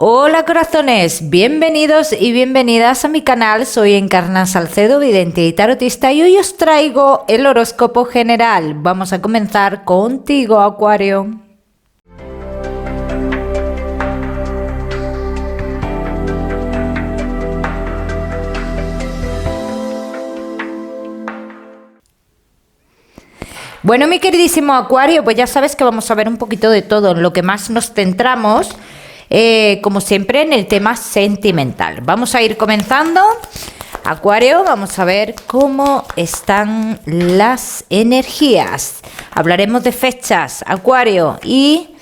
Hola corazones, bienvenidos y bienvenidas a mi canal. Soy Encarna Salcedo, vidente y tarotista, y hoy os traigo el horóscopo general. Vamos a comenzar contigo, Acuario. Bueno, mi queridísimo Acuario, pues ya sabes que vamos a ver un poquito de todo. En lo que más nos centramos, como siempre, en el tema sentimental. Vamos a ir comenzando. Acuario, vamos a ver cómo están las energías. Hablaremos de fechas, Acuario, y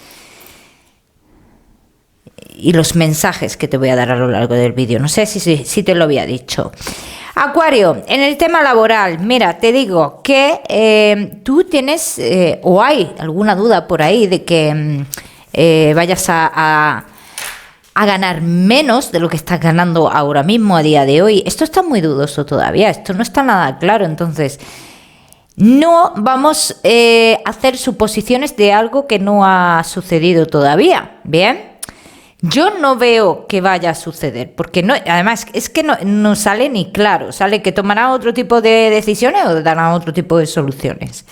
los mensajes que te voy a dar a lo largo del vídeo. No sé si te lo había dicho. Acuario, en el tema laboral, mira, te digo que tú tienes o hay alguna duda por ahí de que vayas a ganar menos de lo que estás ganando ahora mismo, a día de hoy. Esto está muy dudoso todavía, esto no está nada claro, entonces no vamos a hacer suposiciones de algo que no ha sucedido todavía, ¿bien? Yo no veo que vaya a suceder, porque no, además es que no sale ni claro, sale que tomará otro tipo de decisiones o dará otro tipo de soluciones.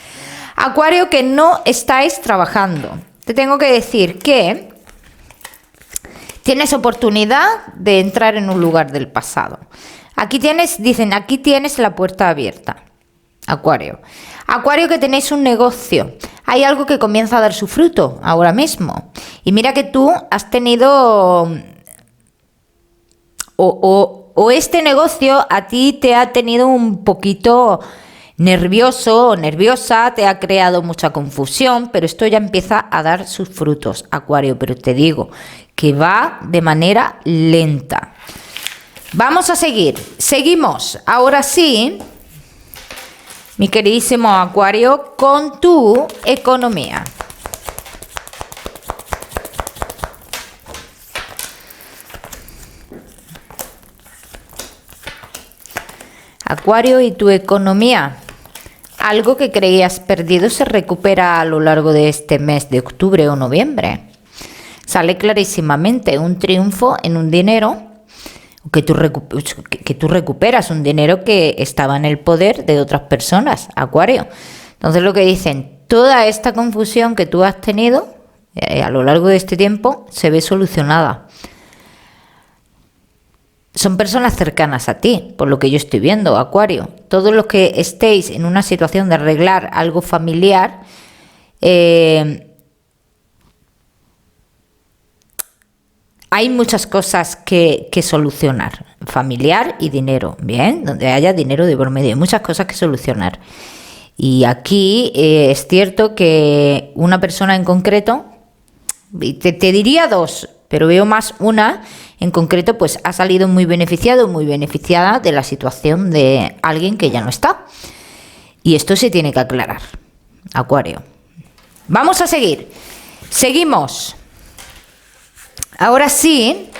Acuario, que no estáis trabajando. Te tengo que decir que tienes oportunidad de entrar en un lugar del pasado. Aquí dicen, aquí tienes la puerta abierta. Acuario. Acuario, que tenéis un negocio. Hay algo que comienza a dar su fruto ahora mismo. Y mira que tú has tenido... O este negocio a ti te ha tenido un poquito nervioso o nerviosa, te ha creado mucha confusión, pero esto ya empieza a dar sus frutos, Acuario. Pero te digo que va de manera lenta. Vamos a seguir. Seguimos. Ahora sí, mi queridísimo Acuario, con tu economía. Acuario, y tu economía. Algo que creías perdido se recupera a lo largo de este mes de octubre o noviembre. Sale clarísimamente un triunfo en un dinero, que tú recuperas un dinero que estaba en el poder de otras personas, Acuario. Entonces lo que dicen, toda esta confusión que tú has tenido a lo largo de este tiempo se ve solucionada. Son personas cercanas a ti, por lo que yo estoy viendo, Acuario. Todos los que estéis en una situación de arreglar algo familiar, hay muchas cosas que solucionar, familiar y dinero, ¿bien? Donde haya dinero de por medio, hay muchas cosas que solucionar. Y aquí es cierto que una persona en concreto, te diría dos, pero veo más una en concreto, pues ha salido muy beneficiado, muy beneficiada de la situación de alguien que ya no está. Y esto se tiene que aclarar, Acuario. Vamos a seguir. Seguimos. Ahora sí,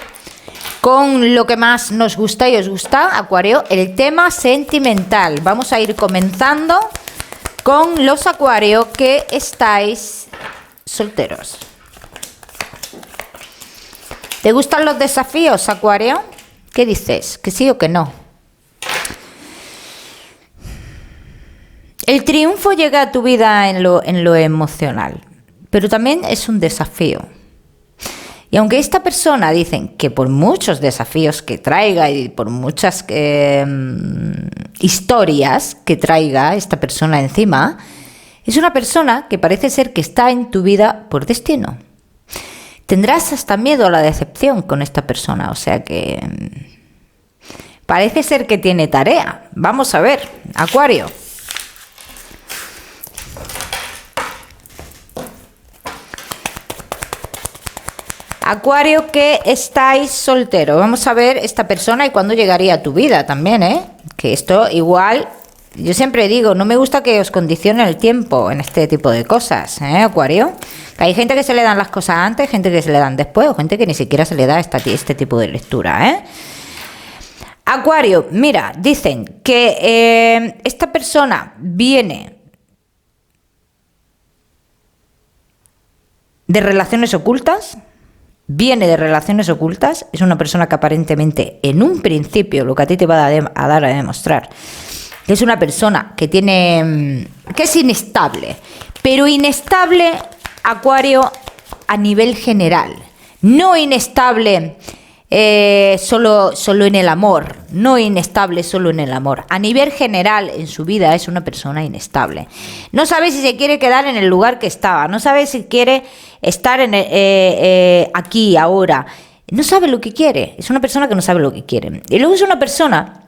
con lo que más nos gusta y os gusta, Acuario, el tema sentimental. Vamos a ir comenzando con los Acuario que estáis solteros. ¿Te gustan los desafíos, Acuario? ¿Qué dices? ¿Que sí o que no? El triunfo llega a tu vida en lo emocional, pero también es un desafío. Y aunque esta persona, dicen que por muchos desafíos que traiga y por muchas historias que traiga esta persona encima, es una persona que parece ser que está en tu vida por destino. Tendrás hasta miedo a la decepción con esta persona, o sea que parece ser que tiene tarea. Vamos a ver, Acuario. Acuario, que estáis soltero. Vamos a ver esta persona y cuándo llegaría a tu vida también, ¿eh? Que esto igual, yo siempre digo, no me gusta que os condicione el tiempo en este tipo de cosas, ¿eh, Acuario? Hay gente que se le dan las cosas antes, gente que se le dan después, o gente que ni siquiera se le da este tipo de lectura, ¿eh? Acuario, mira, dicen que esta persona viene de relaciones ocultas, viene de relaciones ocultas, es una persona que aparentemente en un principio lo que a ti te va a dar a demostrar que es una persona que tiene, que es inestable, pero inestable, Acuario, a nivel general, no inestable solo en el amor, no inestable solo en el amor, a nivel general en su vida es una persona inestable, no sabe si se quiere quedar en el lugar que estaba, no sabe si quiere estar aquí, ahora, no sabe lo que quiere, es una persona que no sabe lo que quiere, y luego es una persona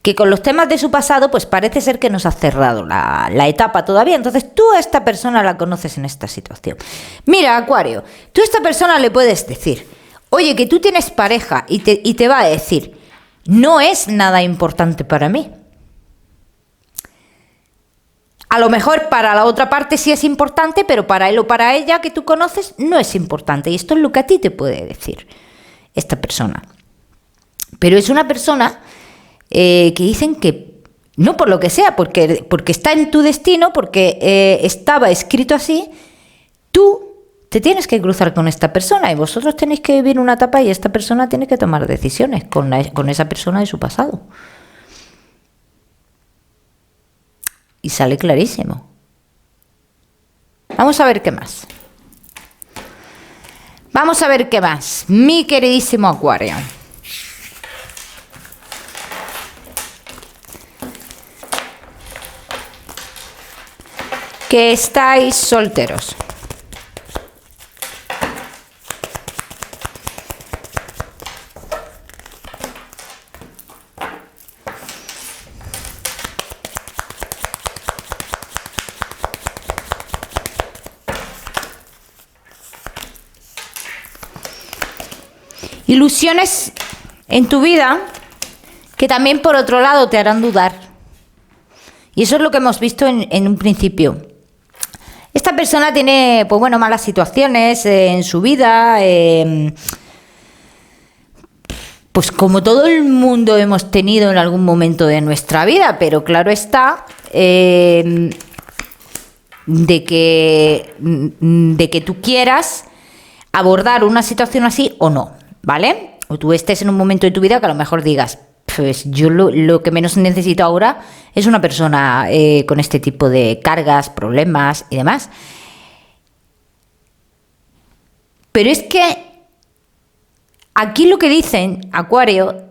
que con los temas de su pasado, pues parece ser que nos ha cerrado la etapa todavía. Entonces tú a esta persona la conoces en esta situación. Mira, Acuario, tú a esta persona le puedes decir, oye, que tú tienes pareja y te va a decir, no es nada importante para mí. A lo mejor para la otra parte sí es importante, pero para él o para ella que tú conoces no es importante. Y esto es lo que a ti te puede decir esta persona. Pero es una persona que dicen que, no por lo que sea, porque está en tu destino, porque estaba escrito así, tú te tienes que cruzar con esta persona y vosotros tenéis que vivir una etapa y esta persona tiene que tomar decisiones con esa persona de su pasado. Y sale clarísimo. Vamos a ver qué más. Vamos a ver qué más, mi queridísimo Acuario. Que estáis solteros. Ilusiones en tu vida que también por otro lado te harán dudar. Y eso es lo que hemos visto en un principio. Esta persona tiene, pues bueno, malas situaciones en su vida, pues como todo el mundo hemos tenido en algún momento de nuestra vida, pero claro está, de que tú quieras abordar una situación así o no, ¿vale? O tú estés en un momento de tu vida que a lo mejor digas, pues yo lo que menos necesito ahora es una persona con este tipo de cargas, problemas y demás. Pero es que aquí lo que dicen, Acuario,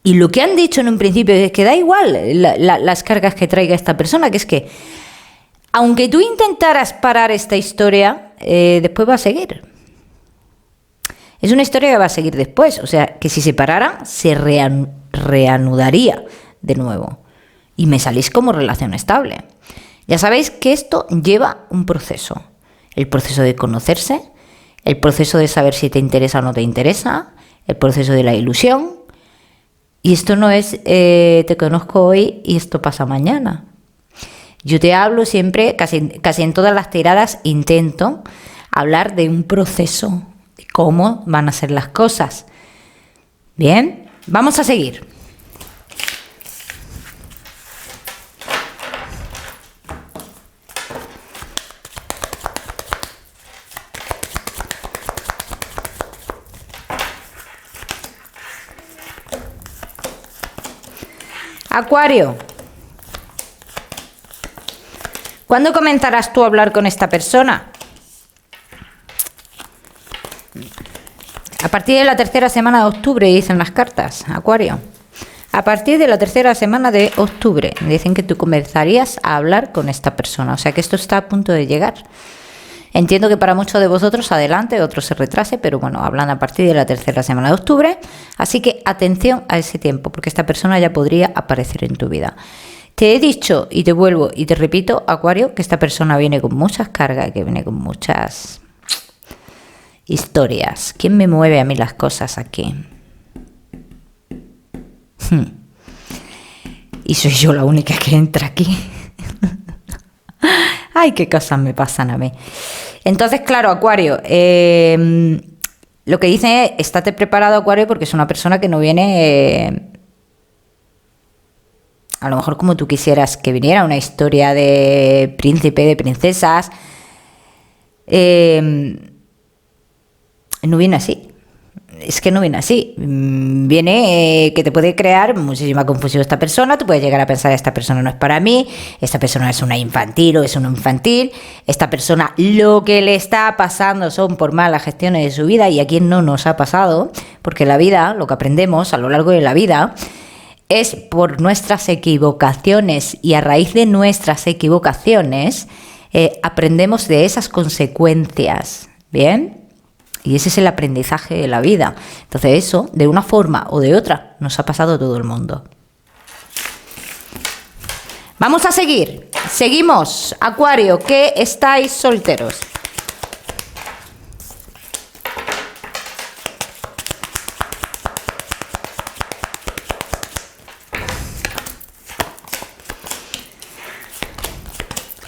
y lo que han dicho en un principio es que da igual las cargas que traiga esta persona, que es que aunque tú intentaras parar esta historia, después va a seguir. Es una historia que va a seguir después, o sea, que si se parara, se reanudaría de nuevo. Y me salís como relación estable. Ya sabéis que esto lleva un proceso. El proceso de conocerse, el proceso de saber si te interesa o no te interesa, el proceso de la ilusión. Y esto no es te conozco hoy y esto pasa mañana. Yo te hablo siempre, casi en todas las tiradas, intento hablar de un proceso. Cómo van a ser las cosas. Bien, vamos a seguir. Acuario, ¿cuándo comenzarás tú a hablar con esta persona? A partir de la tercera semana de octubre, dicen las cartas, Acuario. A partir de la tercera semana de octubre, dicen que tú comenzarías a hablar con esta persona. O sea que esto está a punto de llegar. Entiendo que para muchos de vosotros adelante, otros se retrase, pero bueno, hablan a partir de la tercera semana de octubre. Así que atención a ese tiempo, porque esta persona ya podría aparecer en tu vida. Te he dicho, y te vuelvo y te repito, Acuario, que esta persona viene con muchas cargas, que viene con muchas historias. ¿Quién me mueve a mí las cosas aquí? Y soy yo la única que entra aquí. Ay, qué cosas me pasan a mí. Entonces, claro, Acuario, lo que dice es, estate preparado, Acuario, porque es una persona que no viene, a lo mejor como tú quisieras que viniera, una historia de príncipe, de princesas. no viene así. Es que no viene así. Viene que te puede crear muchísima confusión esta persona. Tú puedes llegar a pensar, esta persona no es para mí, esta persona es una infantil o es un infantil, esta persona lo que le está pasando son por malas gestiones de su vida. Y a quien no nos ha pasado, porque la vida, lo que aprendemos a lo largo de la vida, es por nuestras equivocaciones, y a raíz de nuestras equivocaciones aprendemos de esas consecuencias. ¿Bien? Y ese es el aprendizaje de la vida. Entonces eso, de una forma o de otra, nos ha pasado a todo el mundo. Vamos a seguir. Seguimos. Acuario, que estáis solteros.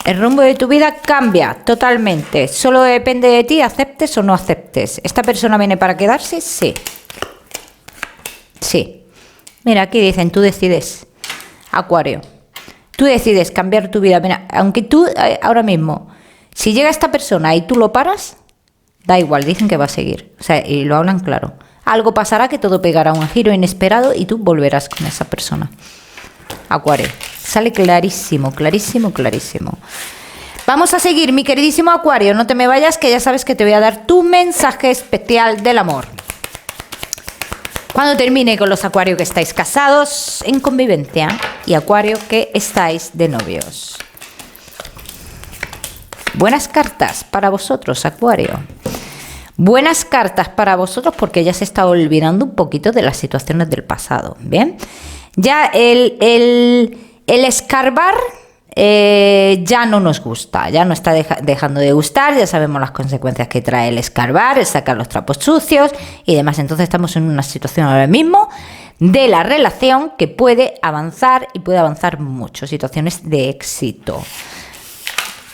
El rumbo de tu vida cambia totalmente. Solo depende de ti, aceptes o no aceptes. ¿Esta persona viene para quedarse? Sí. Sí. Mira, aquí dicen, tú decides. Acuario. Tú decides cambiar tu vida. Mira, aunque tú ahora mismo, si llega esta persona y tú lo paras, da igual, dicen que va a seguir. O sea, y lo hablan claro. Algo pasará, que todo pegará un giro inesperado y tú volverás con esa persona. Acuario. Sale clarísimo, clarísimo, clarísimo. Vamos a seguir, mi queridísimo Acuario. No te me vayas, que ya sabes que te voy a dar tu mensaje especial del amor. Cuando termine con los Acuario que estáis casados en convivencia y Acuario que estáis de novios. Buenas cartas para vosotros, Acuario. Buenas cartas para vosotros, porque ya se está olvidando un poquito de las situaciones del pasado. Bien. Ya el escarbar ya no nos gusta, ya no está dejando de gustar, ya sabemos las consecuencias que trae el escarbar, el sacar los trapos sucios y demás. Entonces estamos en una situación ahora mismo de la relación que puede avanzar y puede avanzar mucho, situaciones de éxito.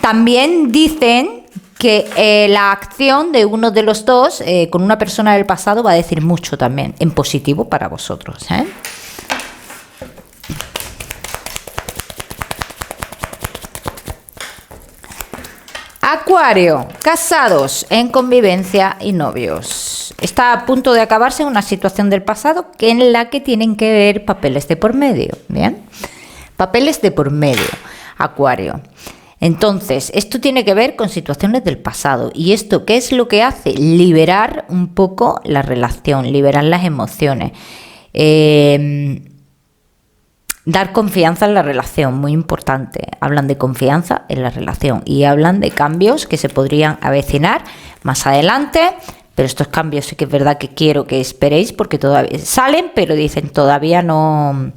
También dicen que la acción de uno de los dos con una persona del pasado va a decir mucho también, en positivo para vosotros, ¿eh? Acuario, casados en convivencia y novios. Está a punto de acabarse una situación del pasado en la que tienen que ver papeles de por medio. ¿Bien? Papeles de por medio, Acuario. Entonces, esto tiene que ver con situaciones del pasado. ¿Y esto qué es lo que hace? Liberar un poco la relación, liberar las emociones. Dar confianza en la relación, muy importante. Hablan de confianza en la relación y hablan de cambios que se podrían avecinar más adelante, pero estos cambios sí que es verdad que quiero que esperéis, porque todavía salen, pero dicen todavía no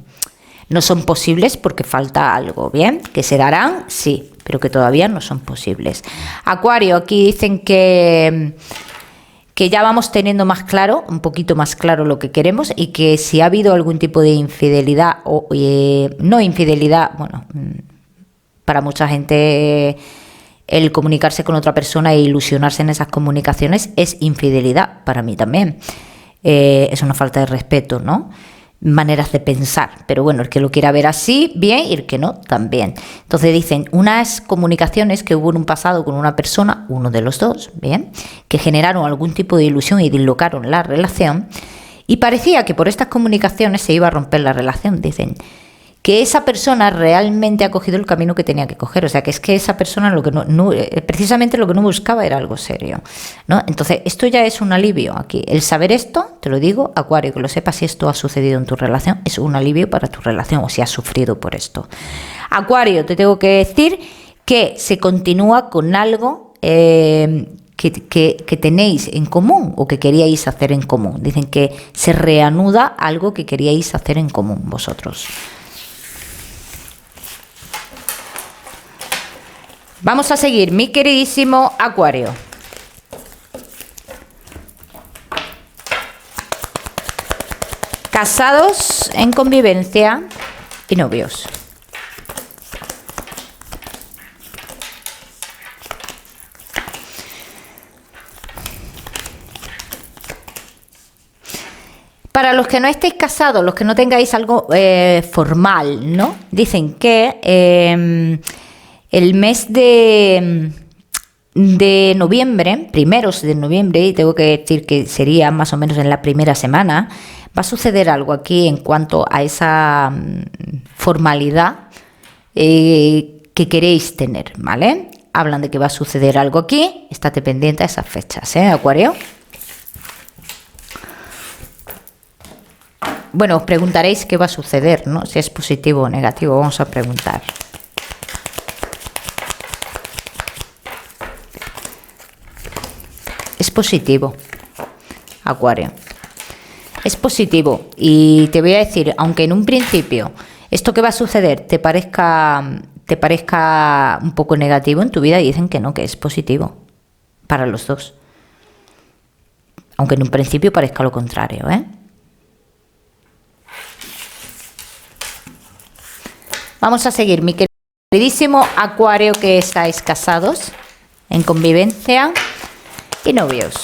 son posibles porque falta algo, ¿bien? ¿Que se darán? Sí, pero que todavía no son posibles. Acuario, aquí dicen que ya vamos teniendo más claro, un poquito más claro lo que queremos, y que si ha habido algún tipo de infidelidad o no infidelidad, bueno, para mucha gente el comunicarse con otra persona e ilusionarse en esas comunicaciones es infidelidad, para mí también. Es una falta de respeto, ¿no? Maneras de pensar, pero bueno, el que lo quiera ver así, bien, y el que no, también. Entonces dicen, unas comunicaciones que hubo en un pasado con una persona, uno de los dos, bien, que generaron algún tipo de ilusión y dislocaron la relación, y parecía que por estas comunicaciones se iba a romper la relación. Dicen que esa persona realmente ha cogido el camino que tenía que coger, o sea, que es que esa persona lo que precisamente lo que no buscaba era algo serio, ¿no? Entonces, esto ya es un alivio aquí. El saber esto, te lo digo, Acuario, que lo sepas, si esto ha sucedido en tu relación, es un alivio para tu relación, o si has sufrido por esto. Acuario, te tengo que decir que se continúa con algo que tenéis en común o que queríais hacer en común. Dicen que se reanuda algo que queríais hacer en común vosotros. Vamos a seguir, mi queridísimo Acuario. Casados en convivencia y novios. Para los que no estéis casados, los que no tengáis algo formal, ¿no? Dicen que el mes de de noviembre, primeros de noviembre, y tengo que decir que sería más o menos en la primera semana, va a suceder algo aquí en cuanto a esa formalidad que queréis tener, ¿vale? Hablan de que va a suceder algo aquí, estate pendiente a esas fechas, Acuario. Bueno, os preguntaréis qué va a suceder, ¿no? Si es positivo o negativo, vamos a preguntar. Es positivo, Acuario. Es positivo. Y te voy a decir, aunque en un principio esto que va a suceder te parezca un poco negativo en tu vida, y dicen que no, que es positivo para los dos. Aunque en un principio parezca lo contrario, Vamos a seguir, mi queridísimo Acuario, que estáis casados, en convivencia y novios.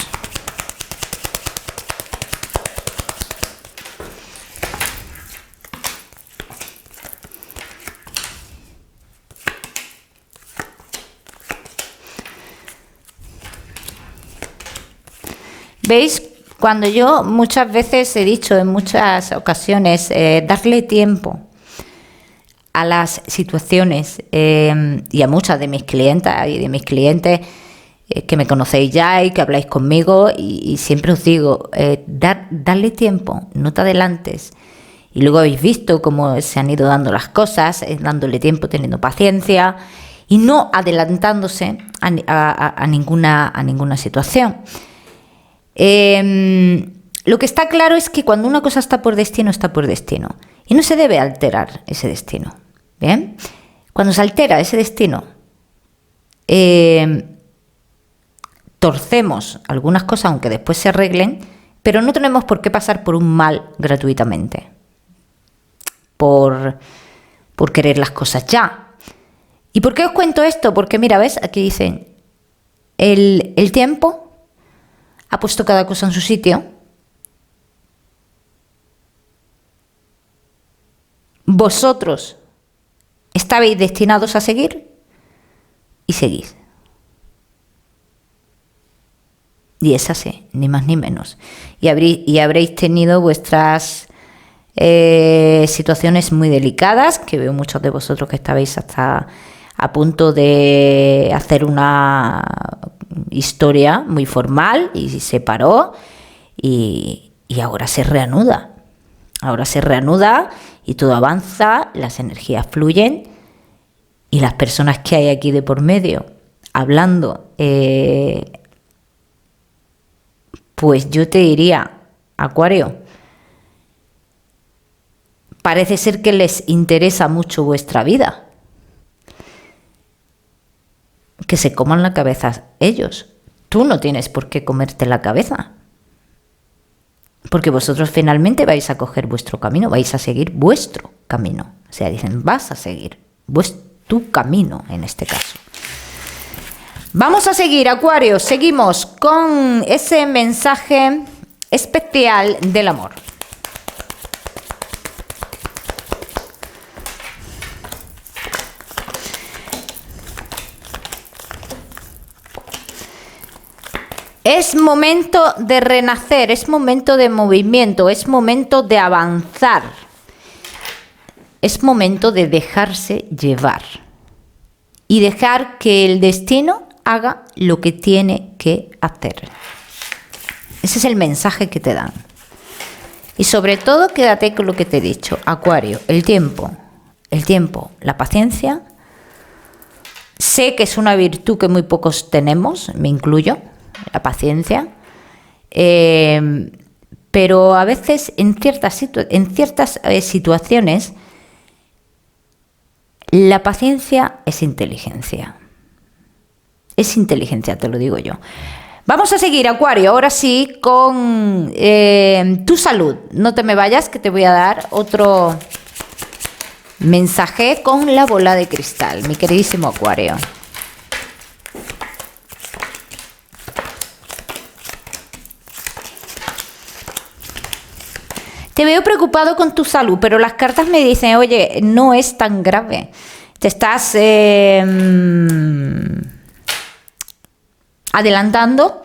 ¿Veis? Cuando yo muchas veces he dicho en muchas ocasiones, darle tiempo a las situaciones, y a muchas de mis clientas y de mis clientes que me conocéis ya y que habláis conmigo, y siempre os digo, darle tiempo, no te adelantes. Y luego habéis visto cómo se han ido dando las cosas, dándole tiempo, teniendo paciencia y no adelantándose a ninguna situación. Lo que está claro es que cuando una cosa está por destino, está por destino. Y no se debe alterar ese destino. ¿Bien? Cuando se altera ese destino, torcemos algunas cosas, aunque después se arreglen, pero no tenemos por qué pasar por un mal gratuitamente. Por querer las cosas ya. ¿Y por qué os cuento esto? Porque mira, ¿ves? Aquí dicen, el tiempo ha puesto cada cosa en su sitio. Vosotros estabais destinados a seguir y seguís. Y es así, ni más ni menos. Y habréis tenido vuestras situaciones muy delicadas, que veo muchos de vosotros que estabais hasta a punto de hacer una historia muy formal y se paró, y ahora se reanuda. Ahora se reanuda y todo avanza, las energías fluyen, y las personas que hay aquí de por medio hablando, pues yo te diría, Acuario, parece ser que les interesa mucho vuestra vida. Que se coman la cabeza ellos. Tú no tienes por qué comerte la cabeza. Porque vosotros finalmente vais a coger vuestro camino, vais a seguir vuestro camino. O sea, dicen, vas a seguir tu camino en este caso. Vamos a seguir, Acuario. Seguimos con ese mensaje especial del amor. Es momento de renacer, es momento de movimiento, es momento de avanzar. Es momento de dejarse llevar y dejar que el destino haga lo que tiene que hacer. Ese es el mensaje que te dan. Y sobre todo, quédate con lo que te he dicho, Acuario, el tiempo, la paciencia. Sé que es una virtud que muy pocos tenemos, me incluyo, la paciencia, pero a veces en ciertas situaciones la paciencia es inteligencia. Es inteligencia, te lo digo yo. Vamos a seguir, Acuario, ahora sí, con tu salud. No te me vayas, que te voy a dar otro mensaje con la bola de cristal, mi queridísimo Acuario. Te veo preocupado con tu salud, pero las cartas me dicen, oye, no es tan grave. Te estás adelantando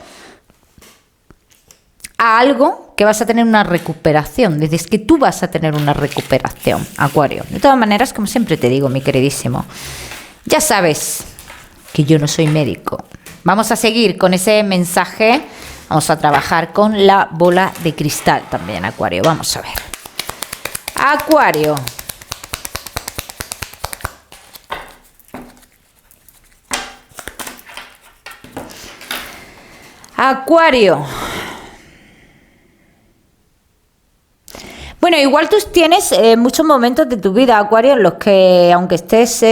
a algo que vas a tener una recuperación. Dices que tú vas a tener una recuperación, Acuario. De todas maneras, como siempre te digo, mi queridísimo, ya sabes que yo no soy médico. Vamos a seguir con ese mensaje. Vamos a trabajar con la bola de cristal también, Acuario. Vamos a ver. Acuario. Acuario. Bueno, igual tú tienes muchos momentos de tu vida, Acuario, en los que, aunque estés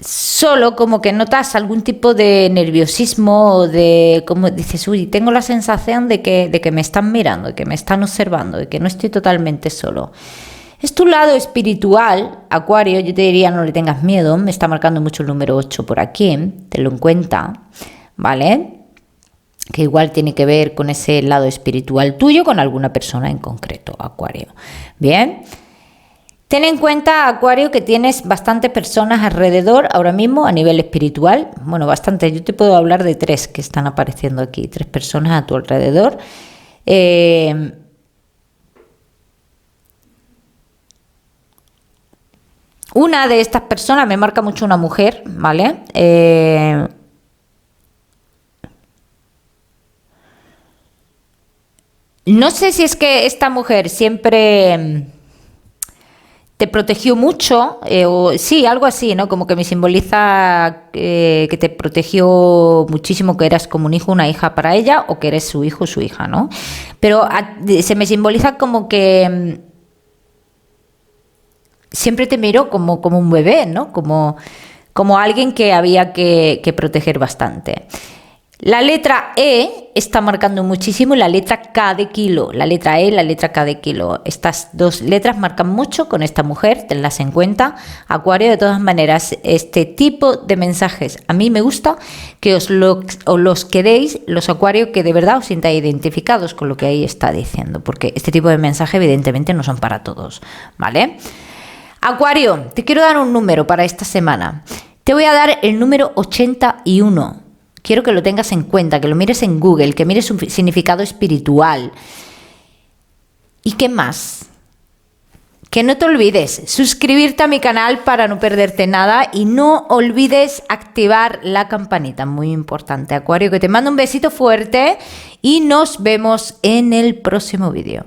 solo, como que notas algún tipo de nerviosismo o de, como dices, uy, tengo la sensación de que me están mirando, de que me están observando, de que no estoy totalmente solo. Es tu lado espiritual, Acuario, yo te diría no le tengas miedo, me está marcando mucho el número 8 por aquí, tenlo en cuenta, ¿vale? Que igual tiene que ver con ese lado espiritual tuyo, con alguna persona en concreto, Acuario. Bien, ten en cuenta, Acuario, que tienes bastantes personas alrededor ahora mismo a nivel espiritual. Bueno, bastante, yo te puedo hablar de 3 que están apareciendo aquí, 3 personas a tu alrededor. Una de estas personas me marca mucho una mujer, ¿vale? No sé si es que esta mujer siempre te protegió mucho, o sí, algo así, ¿no? Como que me simboliza que te protegió muchísimo, que eras como un hijo, una hija para ella, o que eres su hijo, su hija, ¿no? Pero se me simboliza como que siempre te miró como un bebé, ¿no? Como alguien que había que proteger bastante. La letra E está marcando muchísimo, la letra K de kilo, la letra E, la letra K de kilo. Estas 2 letras marcan mucho con esta mujer, tenlas en cuenta. Acuario, de todas maneras, este tipo de mensajes a mí me gusta que os los quedéis, los Acuario, que de verdad os sintáis identificados con lo que ahí está diciendo, porque este tipo de mensajes evidentemente no son para todos, ¿vale? Acuario, te quiero dar un número para esta semana. Te voy a dar el número 81. Quiero que lo tengas en cuenta, que lo mires en Google, que mires su significado espiritual. ¿Y qué más? Que no te olvides suscribirte a mi canal para no perderte nada y no olvides activar la campanita, muy importante, Acuario, que te mando un besito fuerte y nos vemos en el próximo vídeo.